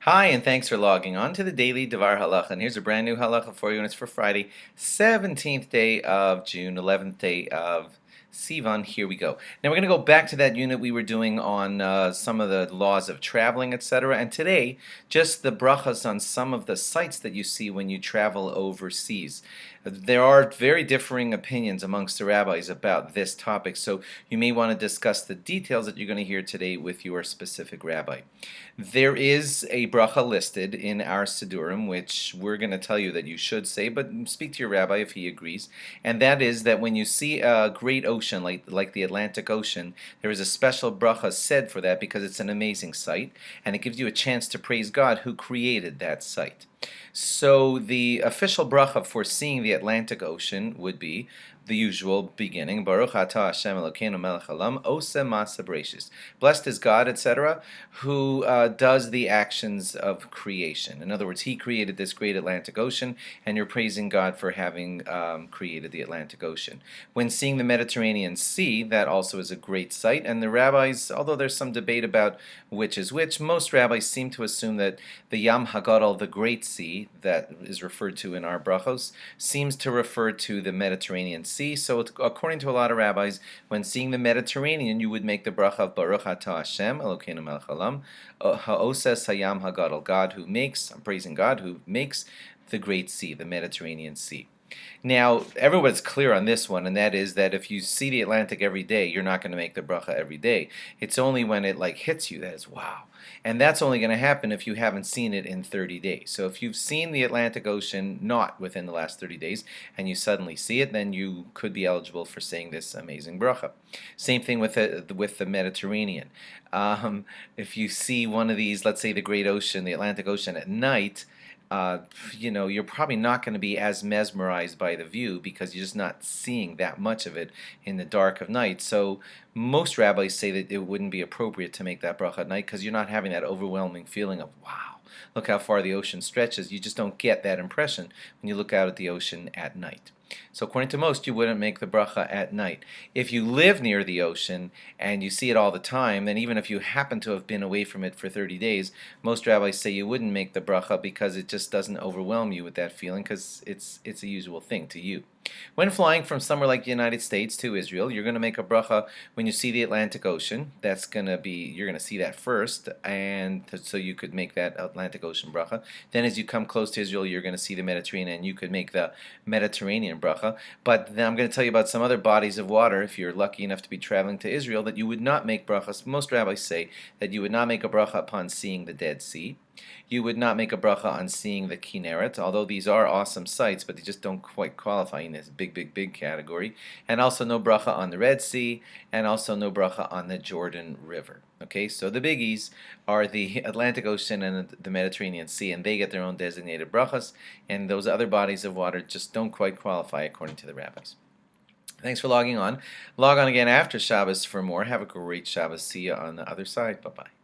Hi, and thanks for logging on to the daily DVAR halacha. And here's a brand new halacha for you, and it's for Friday, 17th day of June, 11th day of Sivan. Here we go. Now we're going to go back to that unit we were doing on some of the laws of traveling, etc. And today, just the brachas on some of the sites that you see when you travel overseas. There are very differing opinions amongst the rabbis about this topic, so you may want to discuss the details that you're going to hear today with your specific rabbi. There is a bracha listed in our Sidurim, which we're going to tell you that you should say, but speak to your rabbi if he agrees. And that is that when you see a great ocean like the Atlantic Ocean, there is a special bracha said for that because it's an amazing sight, and it gives you a chance to praise God who created that sight. So the official bracha for seeing the Atlantic Ocean would be the usual beginning, Baruch atah Hashem Elokeinu melech haolam, oseh ma'aseh bereshis. Blessed is God, etc., who does the actions of creation. In other words, He created this great Atlantic Ocean, and you're praising God for having created the Atlantic Ocean. When seeing the Mediterranean Sea, that also is a great sight, and the rabbis, although there's some debate about which is which, most rabbis seem to assume that the Yam HaGadol, the Great Sea, that is referred to in our brachos, seems to refer to the Mediterranean Sea. So according to a lot of rabbis, when seeing the Mediterranean, you would make the bracha of Baruch atah Hashem Elokeinu melech haolam, ha'oses hayam hagadol, God who makes, I'm praising God who makes the Great Sea, the Mediterranean Sea. Now, everyone's clear on this one, and that is that if you see the Atlantic every day, you're not going to make the bracha every day. It's only when it hits you that is wow. And that's only going to happen if you haven't seen it in 30 days. So if you've seen the Atlantic Ocean not within the last 30 days and you suddenly see it, then you could be eligible for saying this amazing bracha. Same thing with the Mediterranean. If you see one of these, let's say the Great Ocean, the Atlantic Ocean at night, you're probably not going to be as mesmerized by the view because you're just not seeing that much of it in the dark of night. So most rabbis say that it wouldn't be appropriate to make that bracha at night because you're not having that overwhelming feeling of, wow, look how far the ocean stretches. You just don't get that impression when you look out at the ocean at night. So according to most, you wouldn't make the bracha at night. If you live near the ocean and you see it all the time, then even if you happen to have been away from it for 30 days, most rabbis say you wouldn't make the bracha because it just doesn't overwhelm you with that feeling because it's a usual thing to you. When flying from somewhere like the United States to Israel, you're going to make a bracha when you see the Atlantic Ocean. You're going to see that first, and so you could make that Atlantic Ocean bracha. Then as you come close to Israel, you're going to see the Mediterranean, and you could make the Mediterranean bracha. But then I'm going to tell you about some other bodies of water, if you're lucky enough to be traveling to Israel, that you would not make brachas. Most rabbis say that you would not make a bracha upon seeing the Dead Sea. You would not make a bracha on seeing the Kinneret, although these are awesome sites, but they just don't quite qualify in this big category. And also no bracha on the Red Sea, and also no bracha on the Jordan River. Okay, so the biggies are the Atlantic Ocean and the Mediterranean Sea, and they get their own designated brachas, and those other bodies of water just don't quite qualify according to the rabbis. Thanks for logging on. Log on again after Shabbos for more. Have a great Shabbos. See you on the other side. Bye-bye.